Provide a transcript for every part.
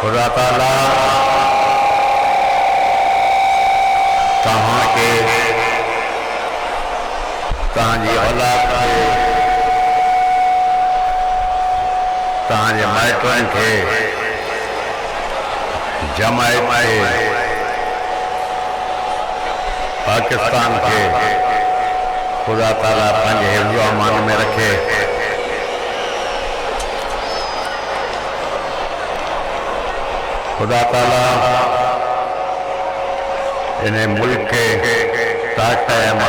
खुदा ताला तव्हां खे तव्हांजी औलाद खे तव्हांजे माइटनि खे जमायत खे पाकिस्तान खे खुदा ताला पंहिंजे हिफ्ज़ व अमान में रखे। खुदा ताला इन मुल्क के कायम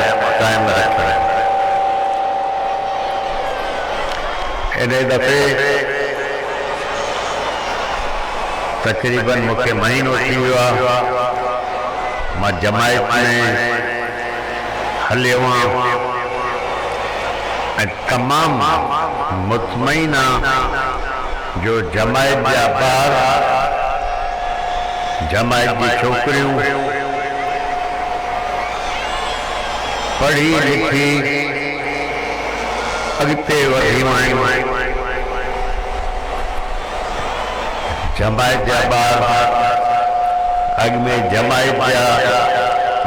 रखे। इन दफ़े तकरीबन मूंखे महीनो थी वियो आहे मां जमायत में हलियो आहियां ऐं तमामु मुतमईन आहियां जो जमायत जा ॿार जमायत जी छोकिरियूं पढ़ी लिखी अॻिते वधियूं आहिनि। जमायत जा ॿार अॻ में जमायत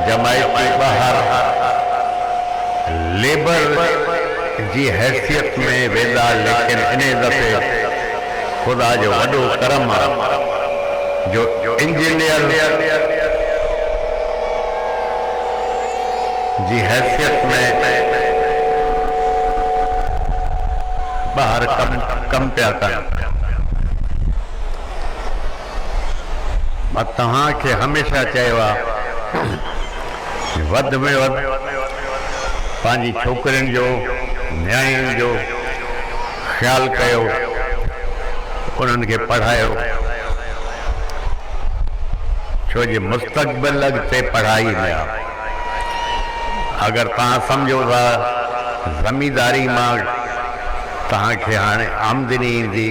के ॿाहिरि लेबर जी हैसियत में वेंदा, लेकिन इन दफ़े खुदा जो वॾो करम आहे जो इंजीनियर जी हैसियत में ॿाहिरि कम पिया कनि। मां तव्हांखे हमेशह चयो आहे वधि में वधि पंहिंजी छोकिरियुनि जो न्याणियुनि जो ख़्यालु कयो, उन्हनि खे पढ़ायो, छो जो मुस्तक़बिल अॻिते पढ़ाई में आहे। अगरि तव्हां सम्झो था ज़मींदारी मां तव्हांखे हाणे आमदनी ईंदी,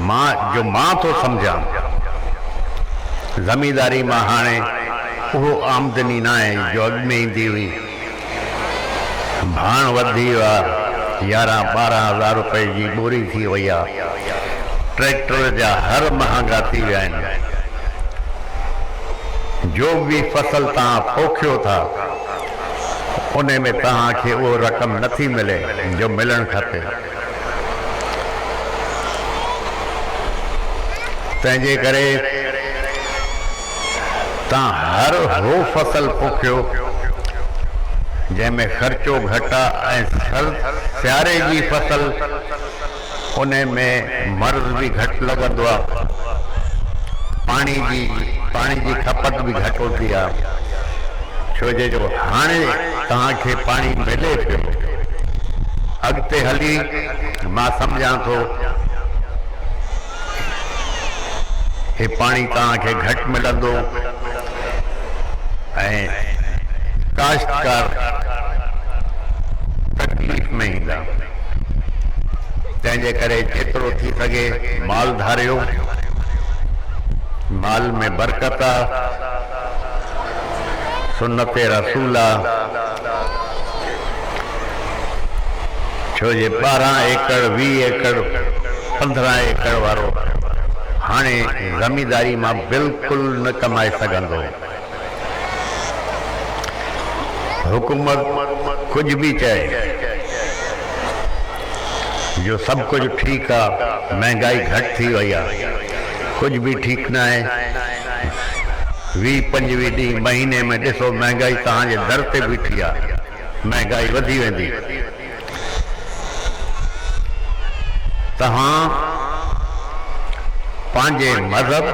मां थो सम्झां ज़मींदारी मां हाणे उहो आमदनी न आहे जो अॻ में ईंदी हुई। भाण वधी वियो आहे, 11-12 हज़ार रुपए जी ॿोरी थी वई आहे, ट्रैक्टर जा हर महांगा थी विया आहिनि। जो भी फसल तव्हां पोखियो था उन में तव्हांखे उहो रक़म नथी मिले जो मिलणु खपे। तंहिंजे करे तव्हां हर हो फसल पोखियो जंहिंमें ख़र्चो घटि आहे ऐं सियारे जी फसल उन में मर्ज़ भी घटि लॻंदो आहे, पाणी जी खपत भी घटि हूंदी आहे, छो जो हाणे तव्हांखे पाणी मिले पियो। अॻिते हली मां सम्झां थो हे पाणी तव्हांखे घटि मिलंदो ऐं काश्तकार तकलीफ़ में ईंदा। तंहिंजे करे जेतिरो थी सघे माल धारियो, माल में बरकत आहे, सुन्नत रसूल आहे, छो जे 12 एकड़ 20 एकड़ 15 एकड़ वारो हाणे ज़मींदारी मां बिल्कुलु न कमाए सघंदो। हुकूमत कुछ भी चए जो सब कुछ ठीक है, महंगाई घट थी वही है, कुछ भी ठीक ना है। 20-25 डी महीने में ॾिसो महंगाई तव्हांजे दर ते बीठी आहे, महंगाई वधी वेंदी। तव्हां पंहिंजे मज़हब,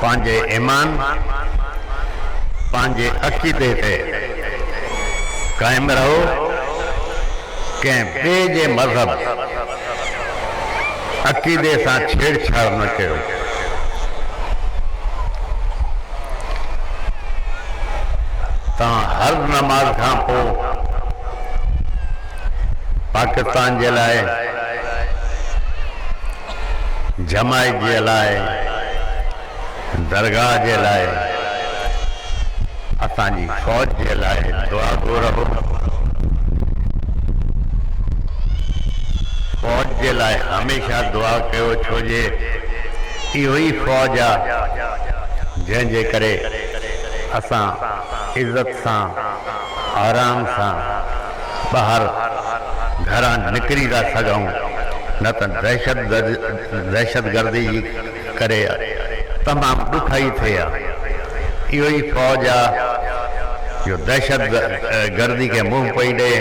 पंहिंजे ईमान, पंहिंजे अक़ीदे ते कायम रहो, कंहिं ॿिए जे मज़हब अक़ीदे सां छेड़छाड़ न कयो। तव्हां हर नमाज खां पोइ पाकिस्तान जे लाइ, जमायत जे लाइ, दरगाह जे लाइ, असांजी फौज जे लाइ दुआ गो रहो। जे लाइ हमेशह दुआ कयो, छो जे इहो ई फ़ौज आहे जंहिंजे करे असां इज़त सां आराम सां ॿाहिरि घरां निकिरी था सघूं, न त दहशतगर्दी जी करे तमामु ॾुखियाई थिए आहे। इहो ई फ़ौज आहे जो दहशतगर्दी खे मुंहुं पई ॾे।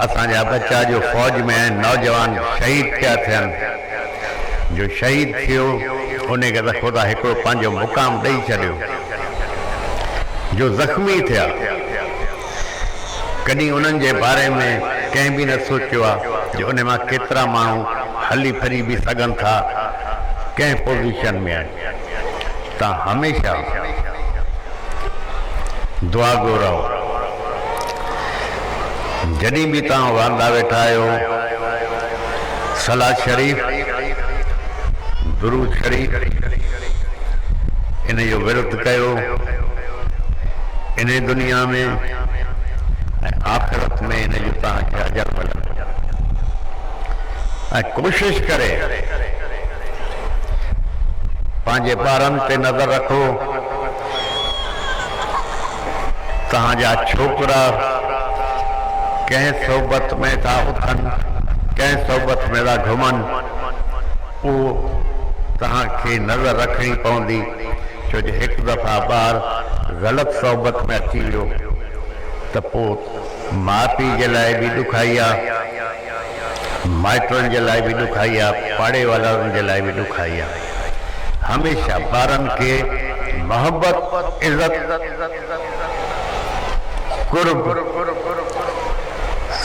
असांजा बच्चा जो फ़ौज में आहिनि, नौजवान शहीद पिया थियनि। जो शहीद थियो उन खे त ख़ुदा हिकिड़ो पंहिंजो मुक़ाम ॾेई छॾियो। जो ज़ख़्मी थिया, कॾहिं उन्हनि जे बारे में कंहिं बि न सोचियो आहे जो उन मां केतिरा माण्हू हली फिरी बि सघनि था, कंहिं पोज़ीशन में आहिनि। तव्हां हमेशह दुआ गो रहो। जॾहिं बि तव्हां वांदा वेठा आहियो, सलाद शरीफ़, दुरूद शरीफ़ इन जो विर्त कयो। इन दुनिया में ऐं आख़िरत में इन जो तव्हांखे अजर मिलंदो। ऐं कोशिशि करे पंहिंजे ॿारनि ते नज़र रखो। तव्हांजा छोकिरा कंहिं सोबत में था उथनि, कंहिं सोबत में था घुमनि, उहो तव्हांखे नज़र रखणी पवंदी। छो जो हिकु दफ़ा ॿार ग़लति सोबत में अची वियो त पोइ माउ पीउ जे लाइ बि ॾुखियाई आहे, माइटनि जे लाइ बि ॾुखियाई आहे, पाड़े वारनि जे लाइ बि ॾुखियाई आहे। हमेशह ॿारनि खे मोहबत, इज़त, कुर्ब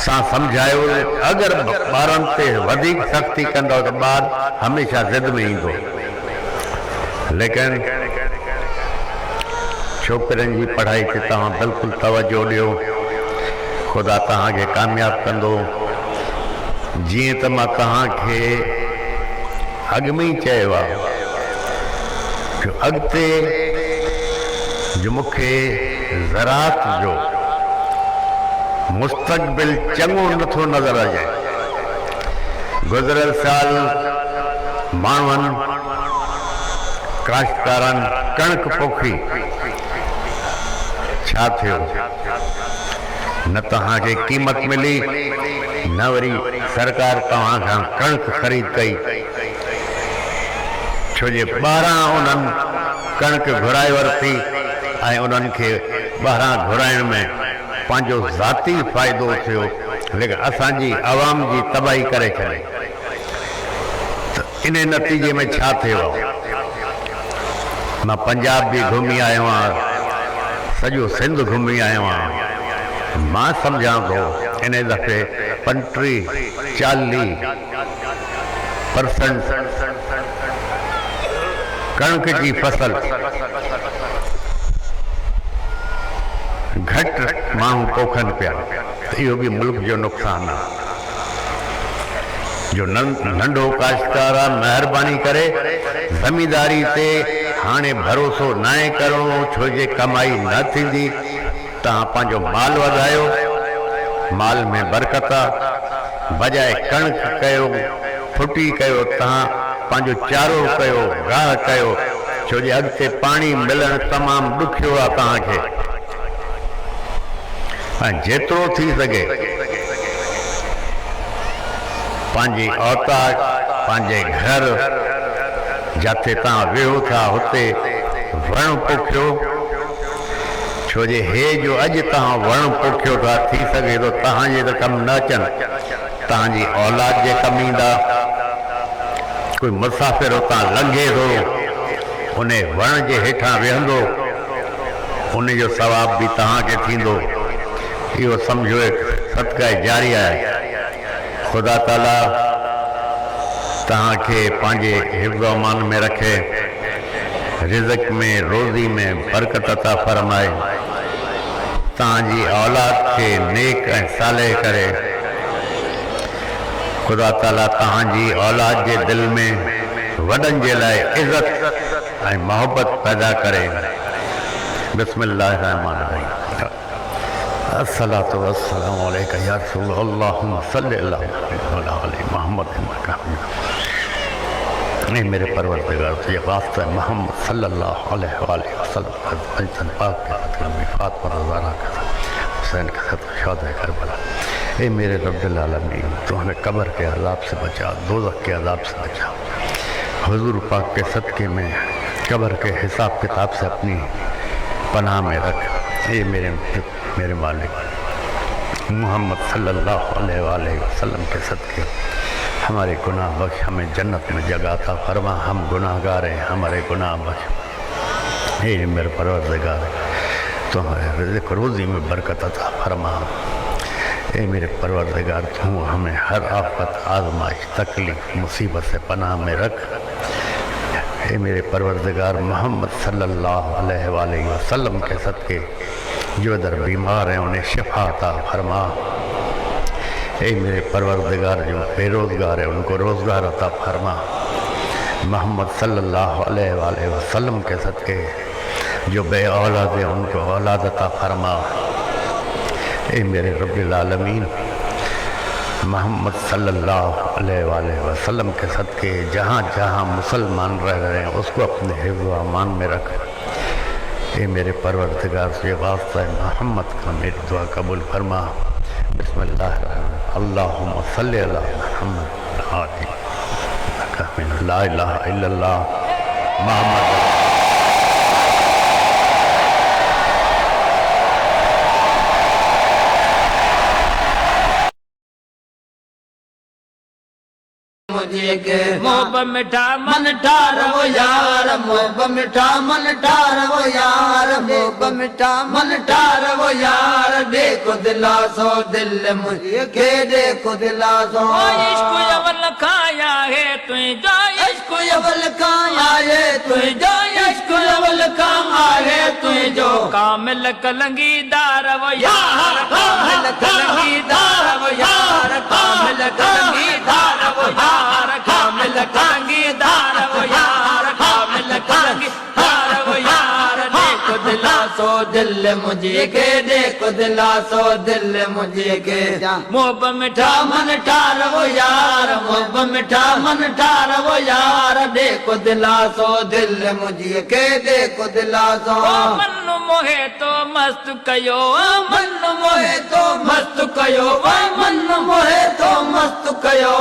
सां सम्झायो। अगरि ॿारनि ते वधीक सख़्ती कंदव त ॿार हमेशह ज़िद में ईंदो। लेकिन छोकिरनि जी पढ़ाई ते तव्हां बिल्कुलु तवजो ॾियो। ख़ुदा तव्हांखे कामयाबु कंदो। जीअं त मां तव्हांखे अॻु में ई चयो आहे जो अॻिते जो मूंखे ज़राअत जो मुस्तक़बिल चङो नथो नज़र अचे। गुज़िरियल साल माण्हुनि काश्तकारनि कणिक पोखी, छा थियो? न तव्हांखे क़ीमत मिली, न वरी सरकार तव्हां खां कणिक ख़रीद कई। छो जे ॿाहिरां उन्हनि कणिक घुराए वरिती ऐं उन्हनि खे ॿाहिरां घुराइण में पंहिंजो ज़ाती फ़ाइदो थियो, लेकिन असांजी आवाम जी तबाही करे छॾी। त इन नतीजे में छा थियो? मां पंजाब बि घुमी आयो आहियां, सॼो सिंध घुमी आयो आहियां। मां सम्झां थो इन दफ़े 35-40% कणिक जी फसल घटि माण्हू पोखनि पिया। त इहो बि मुल्क जो नुक़सानु आहे। जो नंढो काश्तकार आहे, महिरबानी करे ज़मींदारी ते हाणे भरोसो न आहे करिणो, छो जे कमाई न थींदी। तव्हां पंहिंजो माल वधायो, माल में बरकत आहे। बजाए कणिक कयो, फुटी कयो, तव्हां पंहिंजो चारो कयो, गाह कयो, छो जे अॻिते पाणी मिलणु तमामु ॾुखियो आहे तव्हांखे। ऐं जेतिरो थी सघे पंहिंजी औताद, पंहिंजे घर जिथे तव्हां वेहो था हुते वण पोखियो। छो जे हे जो अॼु तव्हां वण पोखियो था, थी सघे थो तव्हांजे त कमु न अचनि, तव्हांजी औलाद जे कमु ईंदा। कोई मुसाफ़िर उतां लंघे थो, उन वण जे हेठां वेहंदो, उनजो सवाब बि तव्हांखे थींदो। इहो सम्झो सदका जारी आहे। ख़ुदा ताला तव्हांखे पंहिंजे हिफ़्ज़ अमान में रखे, रिज़्क़ में, रोज़ी में बरकत अता फरमाए, तव्हांजी औलाद खे नेक ऐं सालेह करे। ख़ुदा ताला तव्हांजी औलाद जे दिल में वॾनि जे लाइ इज़त ऐं मोहब्बत पैदा करे। बिस्मिल्लाह रहमान रहीम। अस्सलातु वस्सलामु अलैका या रसूल अल्लाहुम्मा सल्लि अला मुहम्मद। नहीं मेरे परवरदिगार से ये वास्ता है मोहम्मद सल्लल्लाहु अलैहि वसल्लम पाक के फातिमा रज़ाना के साथ हुसैन के साथ शहादत करबला। ए मेरे रब्बिल आलमीन तो हमें कब्र के अज़ाब से बचा, दोज़ख के अज़ाब से बचा। हुज़ूर पाक के सदक़े में कब्र के हिसाब किताब से अपनी पनाह में रख। ये मेरे मालिक मोहम्मद सल्लल्लाहु अलैहि वसल्लम के सदक़े हमारे गुनाह बख्श, हमें जन्नत में जगह अता फरमा। हम गुनाहगार हैं, हमारे गुनाह बख्श। हे मेरे परवरदिगार तो हमारे रिज़्क़ रोज़ी में बरकत अता फरमा। ए मेरे परवरदिगार तू हमें हर आफत, आज़माइश, तकलीफ़, मुसीबत से पनाह में रख। ए मेरे परवरदिगार मोहम्मद सल्लल्लाहु अलैहि वसल्लम के सदक़े जो इधर बीमार हैं उन्हें शिफा अता फरमा। ए मेरे परवरदिगार जो बेरोज़गार है उनको रोज़गार अता फरमा। मोहम्मद सल्लल्लाहु अलैहि वसल्लम के सदक़े जो बे औलाद है उनको औलाद अता फरमा। ए मेरे रब्बिल आलमीन मोहम्मद सल्लल्लाहु अलैहि वसल्लम के सदक़े जहाँ जहाँ मुसलमान रह रहे हैं उसको अपने हिफ्ज़ व अमान में रख। ए मेरे परवरदिगार से वास्ता है मोहम्मद का मेरी दुआ कबूल फरमा। बिस्मिल्लाह अल्लाहुम्मा सल्लि अला मुहम्मद ला इलाहा इल्लल्लाह मुहम्मद। मोहब मिठा मन ठारवो यार, मोहब मिठा मन ठारवो यार, मोहब मिठा मन ठारवो यार। देखो दिलासो दिल मुझे के देखो दिलासो। इश्क अवल खाया है तुझे जो, इश्क अवल खाया है तुझे जो, इश्क अवल खाया है तुझे जो। कामिल कलंगीदार वो यार, कामिल कलंगीदार वो यार, कामिल कलंगीदार वो यार, कामिल कलंगीदार वो यार, कामिल कलंगीदार वो यार। देखो दिलासो दिल मुझे के, देखो दिलासो दिल मुझे के। मोहब मिठा मन ठार वो यार, मोहब मिठा मन ठार वो यार। देखो दिलासो दिल मुझे के, देखो दिलासो। मन मोहे तो मस्त कयो, मन मोहे तो मस्त कयो, मन मोहे तो मस्त कयो।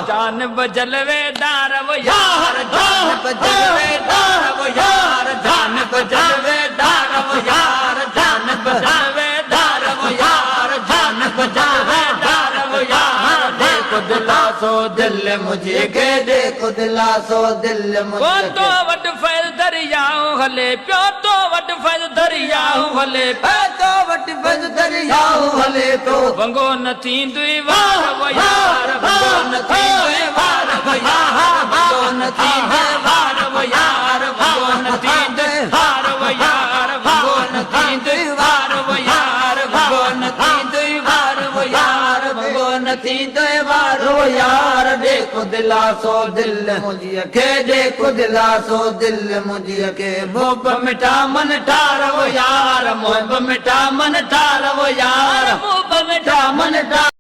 जान बजलवे दार वो यार, जान बजलवे दार वो यार, जान बजलवे दार वो यार, जान बजलवे दार वो यार, जान बजलवे दार वो यार। देखो दिलासो दिल मुझे के, देखो दिलासो दिल मुझे के। तो वट फैल दरियाओ हले प्यो, तो वट फैल दरियाओ हले प्यो, तो वट फैल दरियाओ हले तो। वंगो न थींदुई वार वो यार, वंगो न थींदुई वार वो यार, वंगो न थींदुई वार वो यार, वंगो न थींदुई वार वो यार, वंगो न थींदुई वार वो यार, वंगो न थींदुई वार वो यार, वंगो न थींदुई वार वो यार। देखो दिलासो दिल मुझे के, देखो दिलासो दिल मुझे के। मोहब मिठा मन ठार वो यार, मोहब मिठा मन ठार वो यार, मोहब मिठा मन ठार।